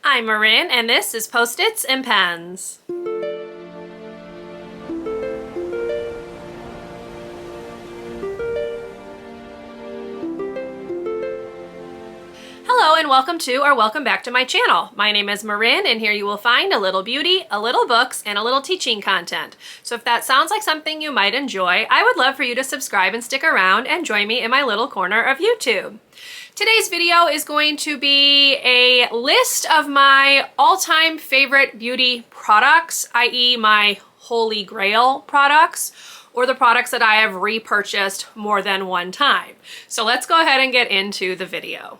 I'm Marin, and this is Post-its and Pens. Hello and welcome to or welcome back to my channel. My name is Marin, and here you will find a little beauty, a little books, and a little teaching content. So if that sounds like something you might enjoy, I would love for you to subscribe and stick around and join me in my little corner of YouTube. Today's video is going to be a list of my all-time favorite beauty products, i.e. my holy grail products, or the products that I have repurchased more than one time. So let's go ahead and get into the video.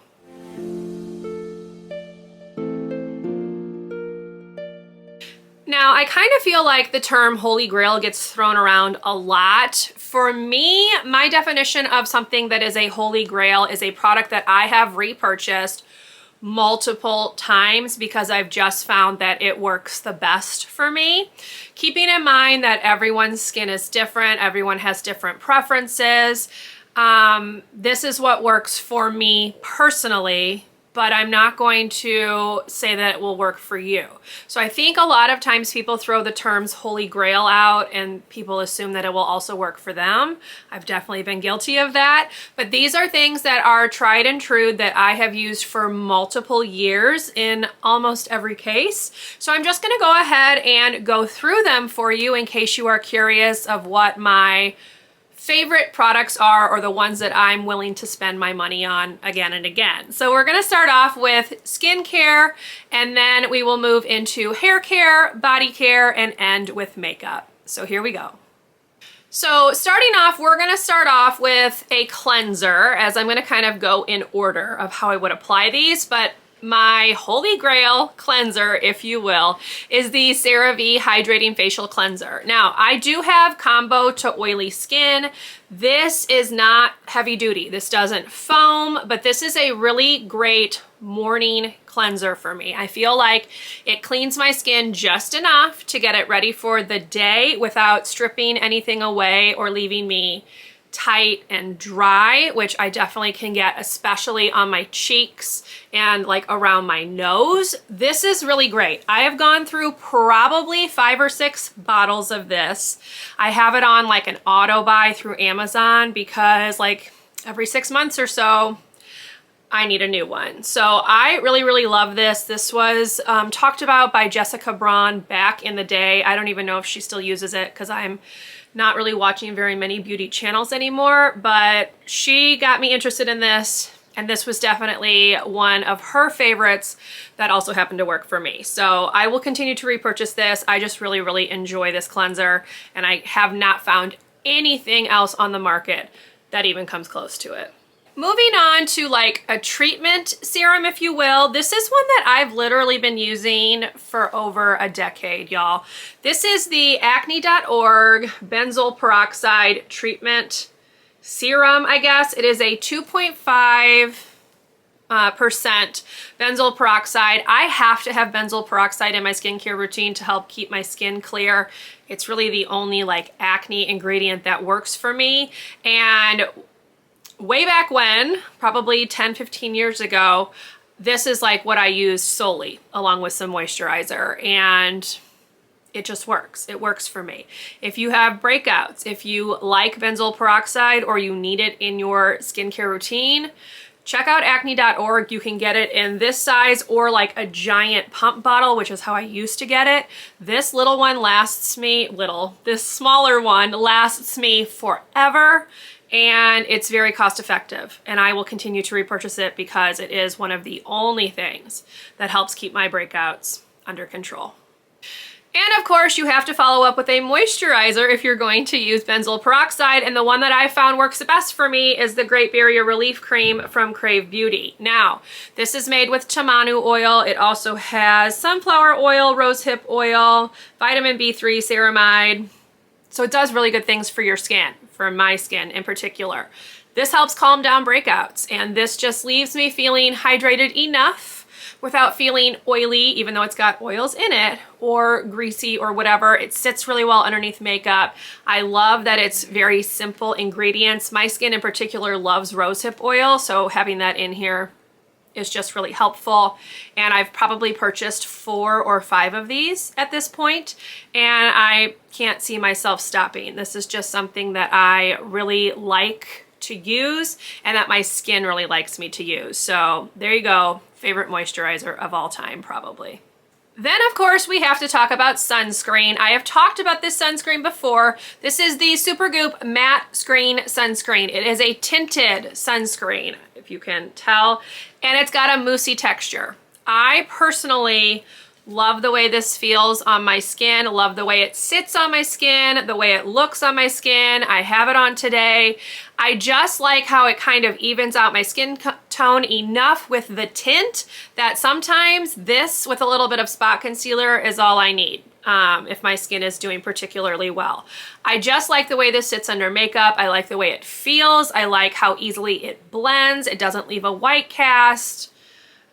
Now, I kind of feel like the term Holy Grail gets thrown around a lot. For me, my definition of something that is a Holy Grail is a product that I have repurchased multiple times because I've just found that it works the best for me. Keeping in mind that everyone's skin is different, everyone has different preferences. This is what works for me personally, but I'm not going to say that it will work for you. So I think a lot of times people throw the terms Holy Grail out and people assume that it will also work for them. I've definitely been guilty of that, but these are things that are tried and true that I have used for multiple years in almost every case. So I'm just gonna go ahead and go through them for you in case you are curious of what my favorite products are, or the ones that I'm willing to spend my money on again and again. So we're gonna start off with skincare, and then we will move into hair care, body care, and end with makeup. So here we go. So starting off, we're gonna start off with a cleanser, as I'm gonna kind of go in order of how I would apply these, but my holy grail cleanser, if you will, is the CeraVe Hydrating Facial Cleanser. Now, I do have combo to oily skin. This is not heavy duty. This doesn't foam, but this is a really great morning cleanser for me. I feel like it cleans my skin just enough to get it ready for the day without stripping anything away or leaving me tight and dry, which I definitely can get, especially on my cheeks and like around my nose. This is really great. I have gone through probably 5 or 6 bottles of this. I have it on like an auto buy through Amazon because like every 6 months or so I need a new one. So I really love this. This was talked about by Jessica Braun back in the day. I don't even know if she still uses it because I'm not really watching very many beauty channels anymore, but she got me interested in this, and this was definitely one of her favorites that also happened to work for me. So I will continue to repurchase this. I just really enjoy this cleanser, and I have not found anything else on the market that even comes close to it. Moving on to like a treatment serum, if you will. This is one that I've literally been using for over a decade, y'all. This is the Acne.org Benzoyl Peroxide Treatment Serum, I guess. It is a 2.5% benzoyl peroxide. I have to have benzoyl peroxide in my skincare routine to help keep my skin clear. It's really the only like acne ingredient that works for me. And way back when, probably 10-15 years ago, this is like what I used solely along with some moisturizer, and it just works. It works for me. If you have breakouts, if you like benzoyl peroxide or you need it in your skincare routine, check out acne.org. You can get it in this size or like a giant pump bottle, which is how I used to get it. This little one lasts me, this smaller one lasts me forever. And it's very cost effective, and I will continue to repurchase it because it is one of the only things that helps keep my breakouts under control. And of course, you have to follow up with a moisturizer if you're going to use benzoyl peroxide, and the one that I found works the best for me is the Great Barrier Relief Cream from Krave Beauty. Now, this is made with tamanu oil. It also has sunflower oil, rosehip oil, vitamin B3, ceramide. So it does really good things for your skin, for my skin in particular. This helps calm down breakouts, and this just leaves me feeling hydrated enough without feeling oily, even though it's got oils in it, or greasy or whatever. It sits really well underneath makeup. I love that it's very simple ingredients. My skin in particular loves rosehip oil, so having that in here is just really helpful. And I've probably purchased 4 or 5 of these at this point, and I can't see myself stopping. This is just something that I really like to use and that my skin really likes me to use. So there you go, favorite moisturizer of all time probably. Then of course we have to talk about sunscreen. I have talked about this sunscreen before. This is the Supergoop Matte Screen Sunscreen. It is a tinted sunscreen, if you can tell, and it's got a moussey texture. I personally love the way this feels on my skin, love the way it sits on my skin, the way it looks on my skin. I have it on today. I just like how it kind of evens out my skin tone enough with the tint that sometimes this with a little bit of spot concealer is all I need if my skin is doing particularly well. I just like the way this sits under makeup. I like the way it feels. I like how easily it blends. It doesn't leave a white cast.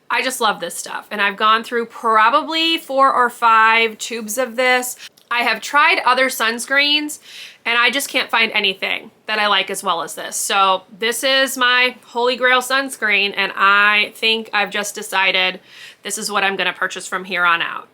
I just love this stuff, and I've gone through probably 4 or 5 tubes of this. I have tried other sunscreens, and I just can't find anything that I like as well as this. So this is my holy grail sunscreen, and I think I've just decided this is what I'm gonna purchase from here on out.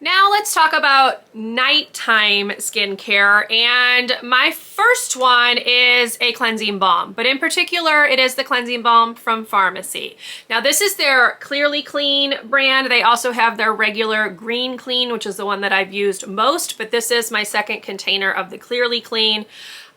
Now let's talk about nighttime skincare, and my first one is a cleansing balm, but in particular it is the cleansing balm from Farmacy. Now this is their Clearly Clean brand. They also have their regular Green Clean, which is the one that I've used most, but this is my second container of the Clearly Clean.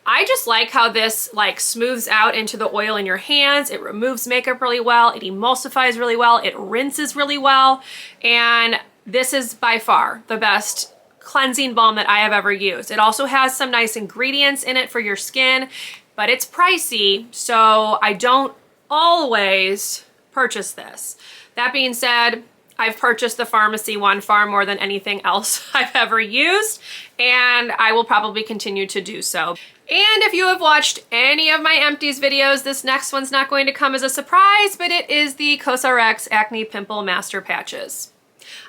I just like how this like smooths out into the oil in your hands. It removes makeup really well. It emulsifies really well. It rinses really well, and this is by far the best cleansing balm that I have ever used. It also has some nice ingredients in it for your skin, but it's pricey, so I don't always purchase this. That being said, I've purchased the Farmacy one far more than anything else I've ever used, and I will probably continue to do so. And if you have watched any of my empties videos, this next one's not going to come as a surprise, but it is the CosRx Acne Pimple Master Patches.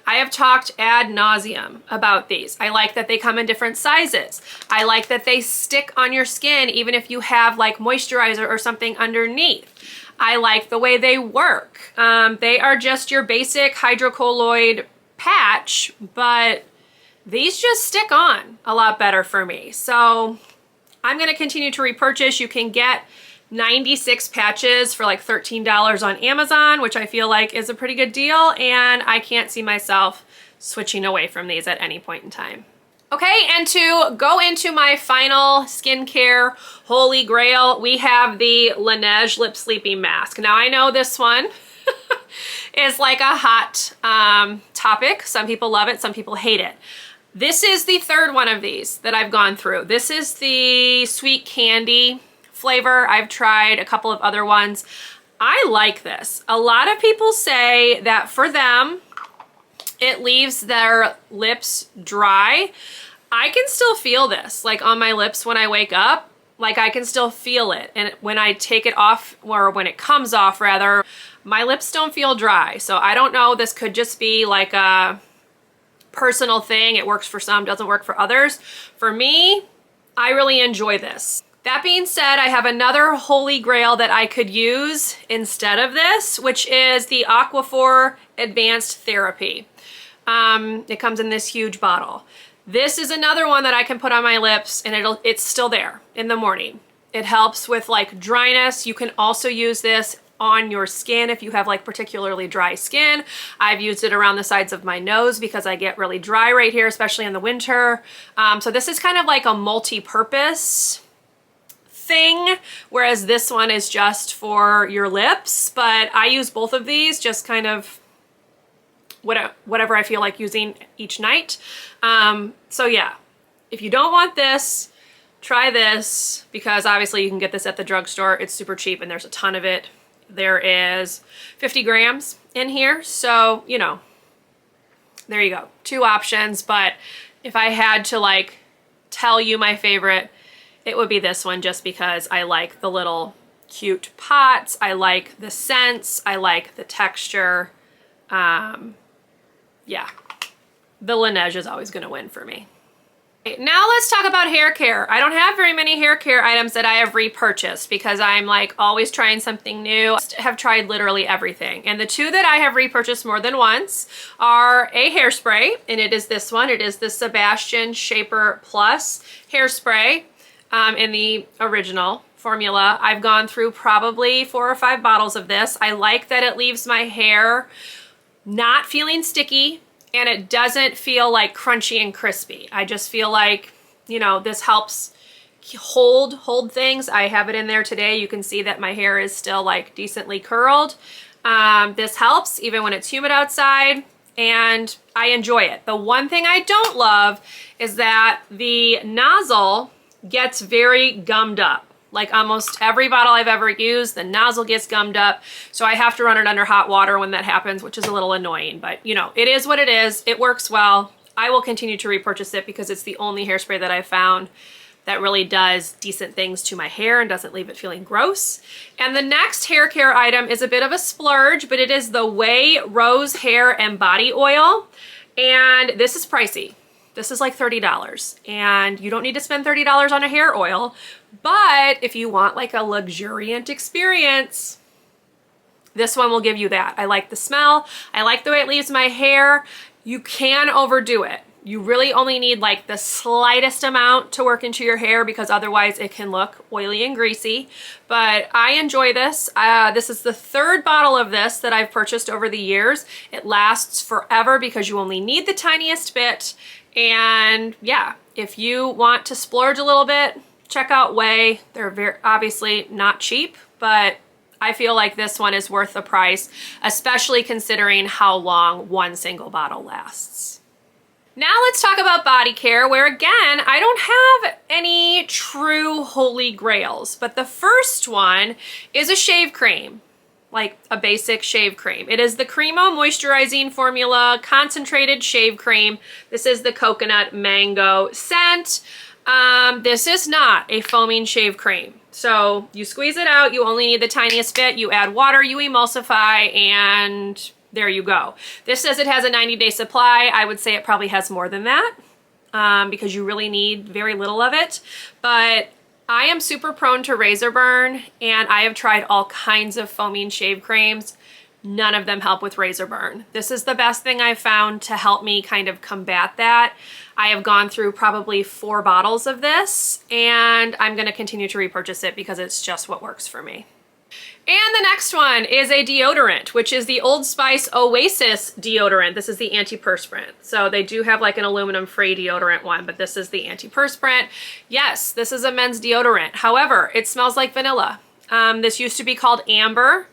I have talked ad nauseum about these. I like that they come in different sizes. I like that they stick on your skin even if you have like moisturizer or something underneath. I like the way they work. They are just your basic hydrocolloid patch, but these just stick on a lot better for me. So I'm gonna continue to repurchase. You can get 96 patches for like $13 on Amazon, which I feel like is a pretty good deal, and I can't see myself switching away from these at any point in time. Okay, and to go into my final skincare holy grail, we have the Laneige Lip Sleeping Mask. Now I know this one is like a hot topic. Some people love it, some people hate it. This is the third one of these that I've gone through. This is the sweet candy flavor. I've tried a couple of other ones. I like this. A lot of people say that for them, it leaves their lips dry. I can still feel this, like on my lips when I wake up, like I can still feel it. And when I take it off, or when it comes off rather, my lips don't feel dry. So I don't know, this could just be like a personal thing. It works for some, doesn't work for others. For me, I really enjoy this. That being said, I have another holy grail that I could use instead of this, which is the Aquaphor Advanced Therapy. It comes in this huge bottle. This is another one that I can put on my lips and it's still there in the morning. It helps with like dryness. You can also use this on your skin if you have like particularly dry skin. I've used it around the sides of my nose because I get really dry right here, especially in the winter. So this is kind of like a multi-purpose thing, whereas this one is just for your lips, but I use both of these just kind of whatever I feel like using each night. So yeah, if you don't want this, try this, because obviously you can get this at the drugstore. It's super cheap and there's a ton of it. There is 50 grams in here, so you know, there you go. 2 options, but if I had to like tell you my favorite, it would be this one, just because I like the little cute pots, I like the scents, I like the texture. Yeah, the Laneige is always gonna win for me. Now let's talk about hair care. I don't have very many hair care items that I have repurchased because I'm like always trying something new. I have tried literally everything. And the two that I have repurchased more than once are a hairspray, and it is this one. It is the Sebastian ShaperPlus hairspray in the original formula. I've gone through probably 4 or 5 bottles of this. I like that it leaves my hair not feeling sticky, and it doesn't feel like crunchy and crispy. I just feel like, you know, this helps hold things. I have it in there today. You can see that my hair is still like decently curled. This helps even when it's humid outside, and I enjoy it. The one thing I don't love is that the nozzle gets very gummed up. Like almost every bottle I've ever used, the nozzle gets gummed up. So I have to run it under hot water when that happens, which is a little annoying, but you know, it is what it is. It works well. I will continue to repurchase it because it's the only hairspray that I've found that really does decent things to my hair and doesn't leave it feeling gross. And the next hair care item is a bit of a splurge, but it is the Ouai Rose Hair and Body Oil. And this is pricey. This is like $30, and you don't need to spend $30 on a hair oil, but if you want like a luxuriant experience, this one will give you that. I like the smell. I like the way it leaves my hair. You can overdo it. You really only need like the slightest amount to work into your hair because otherwise it can look oily and greasy. But I enjoy this. This is the 3rd bottle of this that I've purchased over the years. It lasts forever because you only need the tiniest bit. And yeah, if you want to splurge a little bit, check out Ouai. They're very obviously not cheap, but I feel like this one is worth the price, especially considering how long one single bottle lasts. Now let's talk about body care, where again, I don't have any true holy grails, but the first one is a shave cream. Like a basic shave cream. It is the Cremo Moisturizing Formula Concentrated Shave Cream. This is the coconut mango scent. This is not a foaming shave cream. So you squeeze it out, you only need the tiniest bit, you add water, you emulsify, and there you go. This says it has a 90-day supply. I would say it probably has more than that because you really need very little of it. But I am super prone to razor burn, and I have tried all kinds of foaming shave creams. None of them help with razor burn. This is the best thing I've found to help me kind of combat that. I have gone through probably 4 bottles of this, and I'm going to continue to repurchase it because it's just what works for me. And the next one is a deodorant, which is the Old Spice Oasis deodorant. This is the Anti-Perspirant. So they do have like an aluminum-free deodorant one, but this is the Anti-Perspirant. Yes, this is a men's deodorant. However, it smells like vanilla. This used to be called Amber.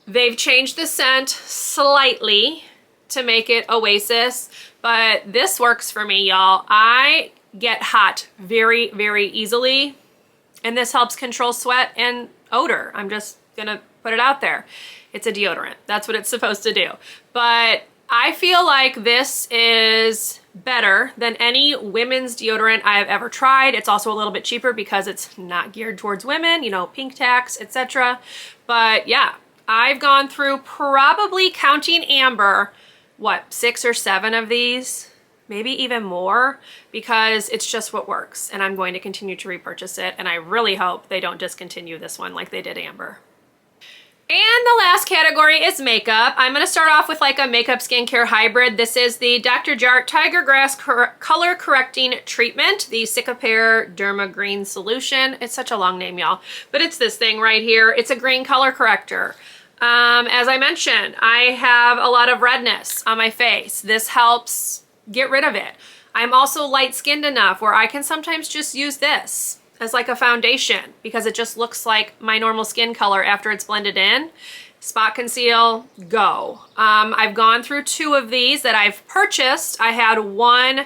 They've changed the scent slightly to make it Oasis, but this works for me, y'all. I get hot very, very easily, and this helps control sweat and odor. I'm just gonna put it out there. It's a deodorant. That's what it's supposed to do. But I feel like this is better than any women's deodorant I have ever tried. It's also a little bit cheaper because it's not geared towards women, you know, pink tax, etc. But yeah, I've gone through probably, counting Amber, what, 6 or 7 of these? Maybe even more, because it's just what works, and I'm going to continue to repurchase it, and I really hope they don't discontinue this one like they did Amber. And the last category is makeup. I'm going to start off with like a makeup skincare hybrid. This is the Dr. Jart Tiger Grass Color Correcting Treatment, the Cicapair Derma Green Solution. It's such a long name, y'all, but it's this thing right here. It's a green color corrector. As I mentioned, I have a lot of redness on my face. This helps get rid of it. I'm also light-skinned enough where I can sometimes just use this as like a foundation because it just looks like my normal skin color after it's blended in. Spot conceal, go. I've gone through 2 of these that I've purchased. I had one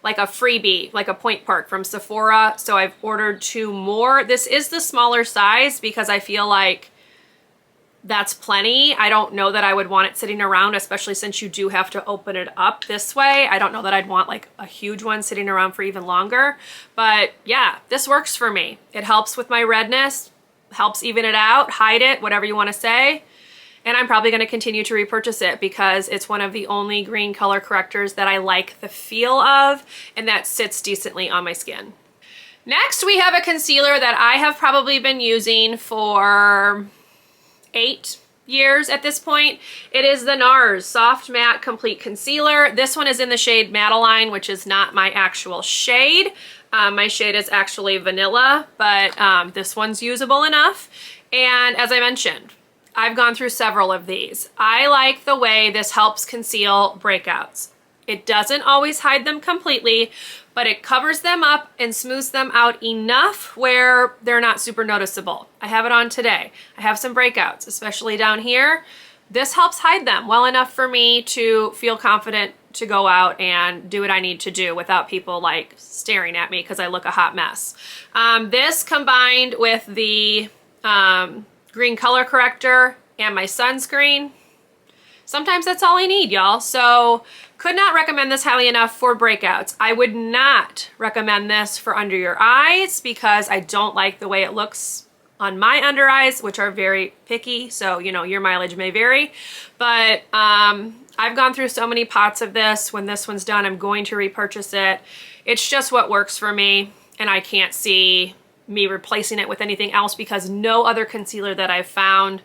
like a freebie, like a point perk from Sephora, so I've ordered 2 more. This is the smaller size because I feel like that's plenty. I don't know that I would want it sitting around, especially since you do have to open it up this way. I don't know that I'd want like a huge one sitting around for even longer. But yeah, this works for me. It helps with my redness, helps even it out, hide it, whatever you want to say. and I'm probably going to continue to repurchase it because it's one of the only green color correctors that I like the feel of and that sits decently on my skin. Next, we have a concealer that I have probably been using for 8 years at this point. It is the Nars Soft Matte Complete Concealer. This one is in the shade Madeline, which is not my actual shade. My shade is actually vanilla, but this one's usable enough. And as I mentioned, I've gone through several of these. I like the way this helps conceal breakouts. It doesn't always hide them completely, but it covers them up and smooths them out enough where they're not super noticeable. I have it on today. I have some breakouts, especially down here. This helps hide them well enough for me to feel confident to go out and do what I need to do without people like staring at me because I look a hot mess. This combined with the green color corrector and my sunscreen, sometimes that's all I need, y'all. So could not recommend this highly enough for breakouts. I would not recommend this for under your eyes because I don't like the way it looks on my under eyes, which are very picky. So, you know, your mileage may vary, but I've gone through so many pots of this. When this one's done, I'm going to repurchase it. It's just what works for me, and I can't see me replacing it with anything else because no other concealer that I've found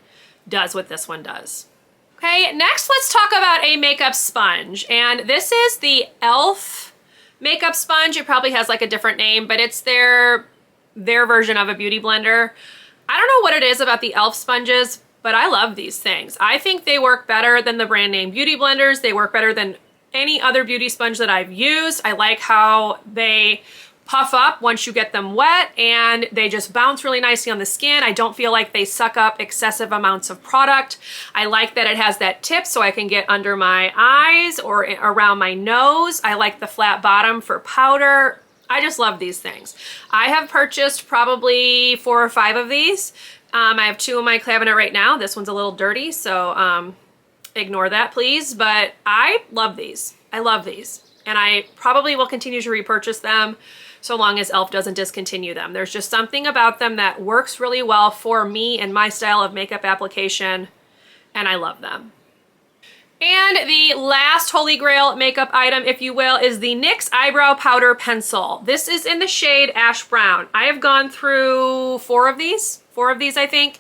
does what this one does. Okay, next let's talk about a makeup sponge, and this is the e.l.f. makeup sponge. It probably has like a different name, but it's their version of a beauty blender. I don't know what it is about the e.l.f. sponges, but I love these things. I think they work better than the brand name beauty blenders. They work better than any other beauty sponge that I've used. I like how they puff up once you get them wet and they just bounce really nicely on the skin. I don't feel like they suck up excessive amounts of product. I like that it has that tip so I can get under my eyes or around my nose. I like the flat bottom for powder. I just love these things. I have purchased probably 4 or 5 of these. I have 2 in my cabinet right now. This one's a little dirty, so ignore that please, but I love these. I love these, and I probably will continue to repurchase them so long as e.l.f. doesn't discontinue them. There's just something about them that works really well for me and my style of makeup application, and I love them. And the last holy grail makeup item, if you will, is the NYX Eyebrow Powder Pencil. This is in the shade Ash Brown. I have gone through 4 of these I think.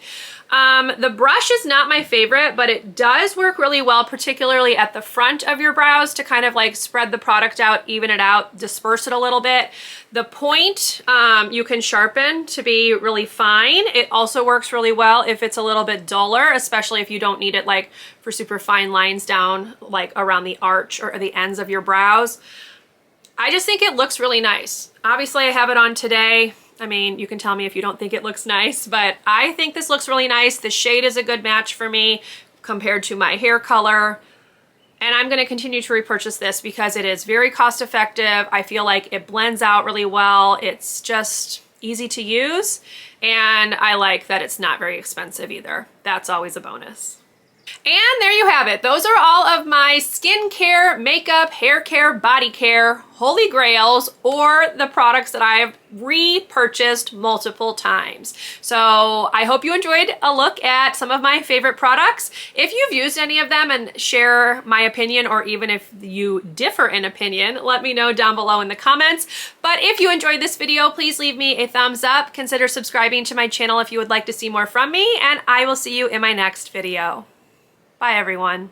The brush is not my favorite, but it does work really well, particularly at the front of your brows to kind of like spread the product out, even it out, disperse it a little bit. The point you can sharpen to be really fine. It also works really well if it's a little bit duller, especially if you don't need it like for super fine lines down like around the arch or the ends of your brows. I just think it looks really nice. Obviously I have it on today. I mean, you can tell me if you don't think it looks nice, but I think this looks really nice. The shade is a good match for me compared to my hair color. And I'm gonna continue to repurchase this because it is very cost effective. I feel like it blends out really well. It's just easy to use. And I like that it's not very expensive either. That's always a bonus. And there you have it. Those are all of my skincare, makeup, hair care, body care, holy grails, or the products that I've repurchased multiple times. So I hope you enjoyed a look at some of my favorite products. If you've used any of them and share my opinion, or even if you differ in opinion, let me know down below in the comments. But if you enjoyed this video, please leave me a thumbs up. Consider subscribing to my channel if you would like to see more from me, and I will see you in my next video. Bye, everyone.